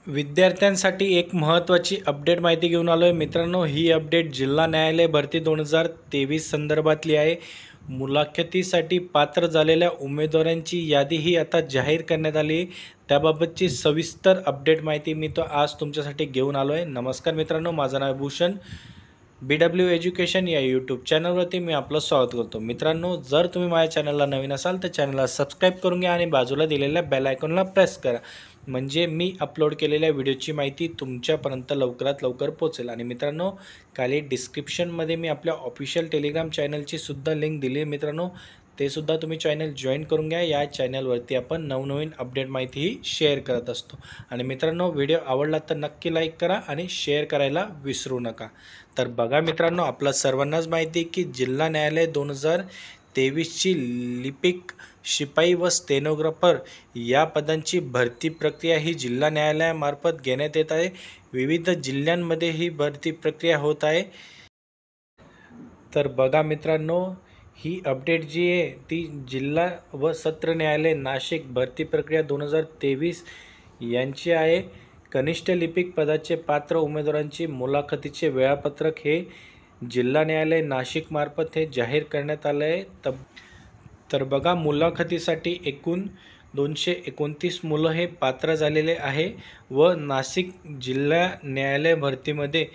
विद्यार्थ्यांसाठी एक महत्त्वाची अपडेट माहिती घेऊन आलो आहे मित्रांनो। ही अपडेट जिल्हा न्यायालय भरती 2023 संदर्भातली आहे। मुलाखतीसाठी पात्र झालेल्या उमेदवारांची यादी ही आता जाहीर करण्यात आली आहे। त्याबाबतची सविस्तर अपडेट माहिती मी आज तुमच्यासाठी घेऊन आलो आहे। नमस्कार मित्रांनो, माझं नाव भूषण। BW एज्युकेशन या यूट्यूब चॅनलवरती मी आपलं स्वागत करतो। मित्रांनो, जर तुम्ही माझ्या चॅनलला नवीन असाल तर चॅनलला सबस्क्राईब करून घ्या आणि बाजूला दिलेल्या बेल आयकॉनला प्रेस करा, म्हणजे मी अपलोड केलेल्या व्हिडिओची माहिती तुमच्यापर्यंत लवकरात लवकर पोहोचेल। आणि मित्रांनो, खाली डिस्क्रिप्शनमध्ये मी आपल्या ऑफिशियल टेलिग्राम चॅनलची सुद्धा लिंक दिली आहे मित्रांनो, ते सुद्धा तुम्ही चॅनल जॉईन करून घ्या। या चॅनलवरती आपण नवनवीन अपडेट माहितीही शेअर करत असतो। आणि मित्रांनो, व्हिडिओ आवडला तर नक्की लाईक करा आणि शेअर करायला विसरू नका। तर बघा मित्रांनो, आपल्या सर्वांनाच माहिती आहे की जिल्हा न्यायालय 2023ची लिपिक, शिपाई व स्टेनोग्राफर या पदांची भरती प्रक्रिया ही जिल्हा न्यायालयामार्फत घेण्यात येत आहे। विविध जिल्ह्यांमध्ये ही भरती प्रक्रिया होत आहे। तर बघा मित्रांनो, ही अपडेट जी आहे ती जिल्हा व सत्र न्यायालय नाशिक भरती प्रक्रिया 2023 यांची आहे। कनिष्ठ लिपिक पदाचे पात्र उमेदवारांची मुलाखतीचे वेळापत्रक हे जिल्हा न्यायालय नाशिक मार्फत हे जाहीर करण्यात आले आहे। तर बघा, मुलाखतीसाठी एकूण 229 मुलं हे पात्र झालेले आहे व नाशिक जिल्हा न्यायालय भरतीमध्ये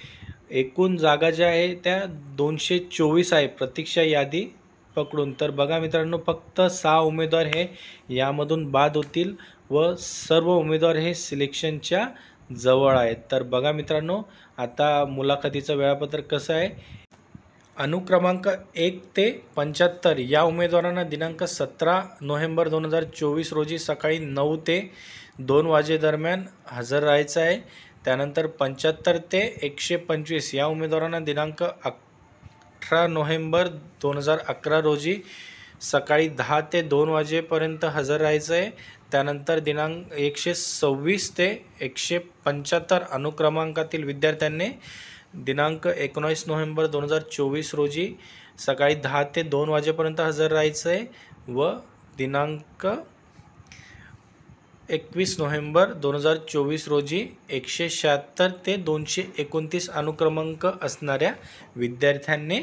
एकूण जागा ज्या आहे त्या 224 आहे प्रतीक्षा यादी पकडून। तर बघा मित्रांनो, फक्त 6 उमेदवार हे यामधून बाद होतील व सर्व उमेदवार हे सिलेक्शनच्या जवळ आहेत। तर बघा मित्रांनो, आता मुलाखतीचं वेळापत्रक कसं आहे। अनुक्रमांक 1 ते 75 या उमेदवारांना दिनांक 17 नोव्हेंबर 2024 रोजी सकाळी 9 ते 2 वाजेदरम्यान हजर राहायचं आहे। त्यानंतर 75 ते 125 या उमेदवारांना दिनांक 18 नोव्हेंबर 2011 रोजी सकाळी 10 ते 2 वाजेपर्यंत हजर राहायचं आहे। त्यानंतर दिनांक 126 ते 175 अनुक्रमांकातील विद्यार्थ्यांनी दिनांक 19 नोव्हेंबर 2024 रोजी सकाळी 10 ते 2 वाजेपर्यंत हजर राहायचं आहे व दिनांक 21 नोव्हेंबर 2024 रोजी 176 ते 229 अनुक्रमांक असणाऱ्या विद्यार्थ्यांनी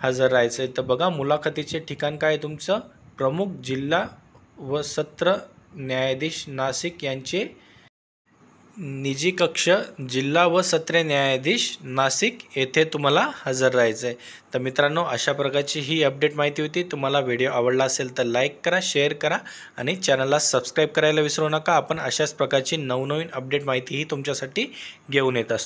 हजर राहायचं आहे। तर बघा, मुलाखतीचे ठिकाण काय तुमचं, प्रमुख जिल्हा व सत्र न्यायाधीश नाशिक यांचे निजी कक्ष, जिल्हा व सत्र न्यायाधीश नाशिक येथे तुम्हाला हजर राहायचं आहे। तर मित्रांनो, अशा प्रकारची ही अपडेट माहिती होती। तुम्हाला व्हिडिओ आवडला असेल तर लाईक करा, शेअर करा आणि चॅनलला सबस्क्राईब करायला विसरू नका। आपण अशाच प्रकारची नवनवीन अपडेट माहितीही तुमच्यासाठी घेऊन येत असतो।